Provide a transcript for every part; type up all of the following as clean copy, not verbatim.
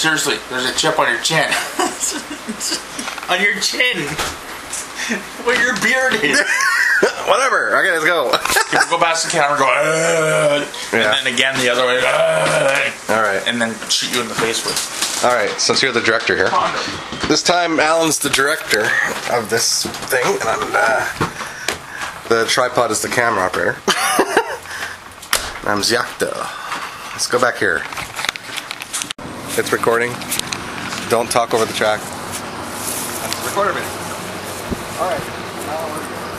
Seriously, there's a chip on your chin. On your chin. Where your beard is. Whatever. Okay, let's go. We'll go past the camera and go, yeah. And then again the other way, Alright. and then shoot you in the face with. Alright, since you're the director here. This time Alan's the director of this thing, and I'm the tripod is the camera operator. I'm Zyakto. Let's go back here. It's recording. Don't talk over the track. That's recorder video. Alright.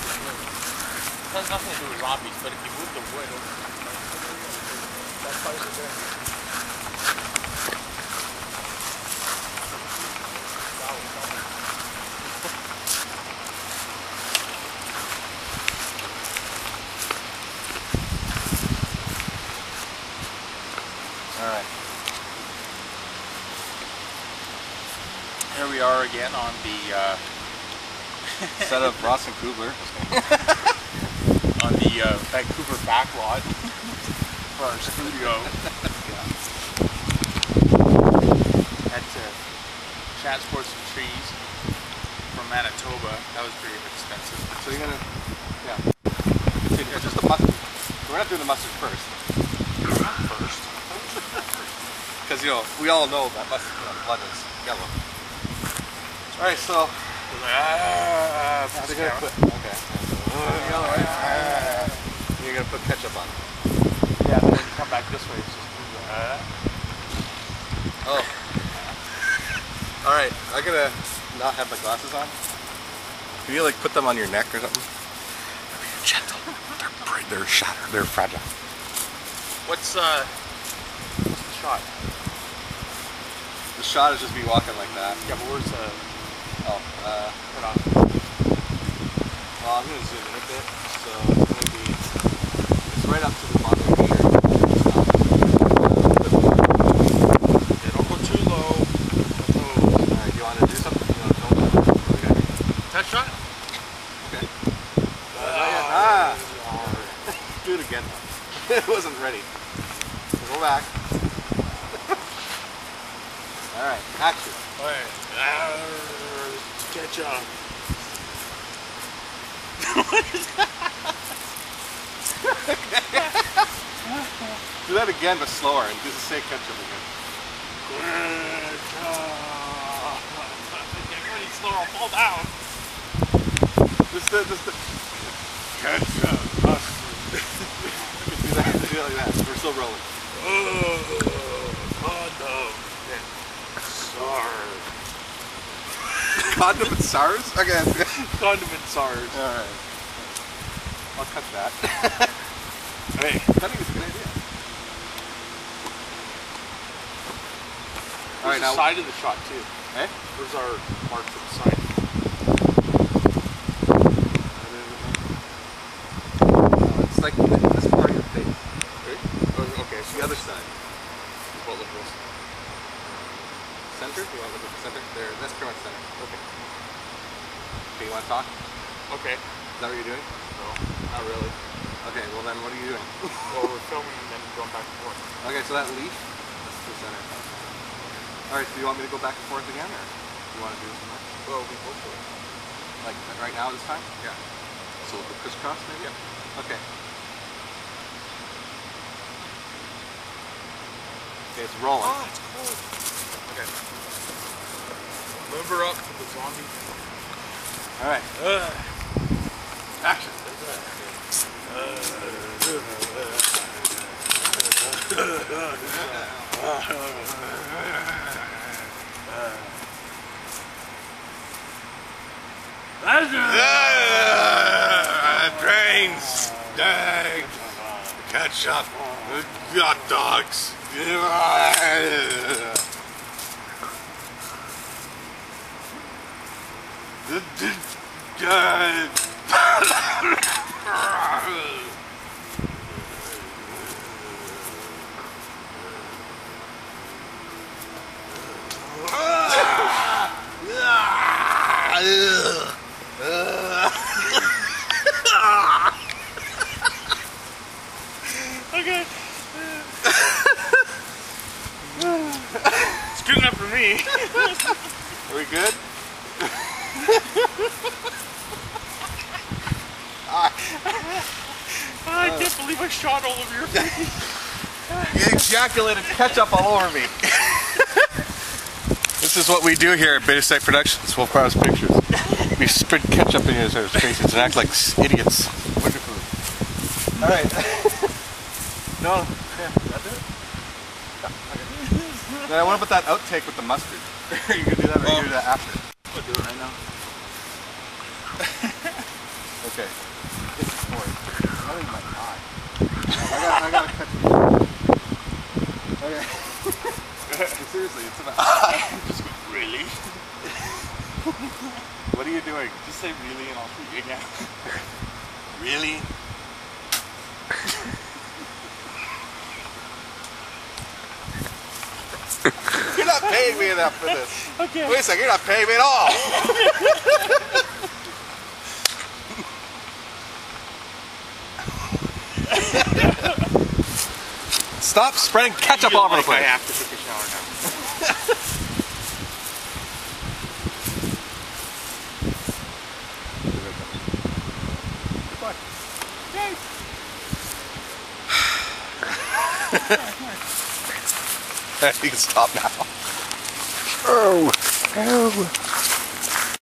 It has nothing to do with zombies, but if you move the wood over, that's why it's there. Alright. Here we are again on the Set up Ross and Kubler. on the Vancouver backlot for our studio. Had to transport some trees from Manitoba. That was pretty expensive. So you're gonna, yeah, just the mustard. We're not doing the mustard first. First. Because, you know, we all know that mustard, blood is yellow. Alright, so they're gonna put, okay. Yellow, right? You're gonna put ketchup on it. Yeah, then when you come back this way, it's just Oh. Alright, I'm gonna not have my glasses on. Can you like put them on your neck or something? They're gentle. They're shattered. They're fragile. What's the shot? The shot is just me walking like that. Yeah, but where's the... Oh, Hold on. well, I'm gonna zoom in a bit, so it's gonna be, it's right up to the bottom of your shirt. Yeah, don't go too low. Alright, you wanna do something? You wanna film it? Okay. That shot? Okay. Do it again. It wasn't ready. So go back. Alright, action. Alright. Ketchup. Do that again, but slower, and just say ketchup again. Everybody slower, I'll fall down. Just the ketchup, mustard. do that like that. We're still rolling. Condom. SARS. Condom and SARS? Again. Condom and SARS. Alright. I'll cut that. Hey. I think it's a good idea. Alright, There's now. the side of the shot too. Eh? There's our mark to the side. It's like this part of your face. Right? Oh, okay, It's so the other side. what look this? Center? You want to look at the center? There, that's pretty much center. Okay. Okay, you want to talk? Okay. Is that what you're doing? No, not really. Okay, well then what are you doing? Well, we're filming and then going back and forth. Okay, so that leaf, that's the center. Alright, do you want me to go back and forth again, or do you want to do this more? Well, we go for it. Like right now this time? Yeah. So we'll go crisscross maybe? Yeah. Okay. Okay, it's rolling. Oh, it's cold. Okay. Limber up to the zombie. Alright. Action. Trains, ketchup, hot dogs. God. Okay. It's good enough for me. Are we good? I can't believe I shot all over your face. You ejaculated ketchup all over me. This is what we do here at Beta Stack Productions, Wolf Cross Pictures. We spread ketchup in your faces and act like idiots. Wonderful. Alright. No. Yeah, that's it? Then I want to put that outtake with the mustard. You can do that or you can do that after. I'll do it right now. Okay. Get the story. I'm in my eye. I gotta cut you. Okay. Seriously, it's about Just really? What are you doing? Just say really and I'll shoot you again. Really? You're not paying me enough for this. Okay. Wait a second, you're not paying me at all. Stop spreading ketchup all over the I place. have to take a shower now. You can stop now. Oh. Oh.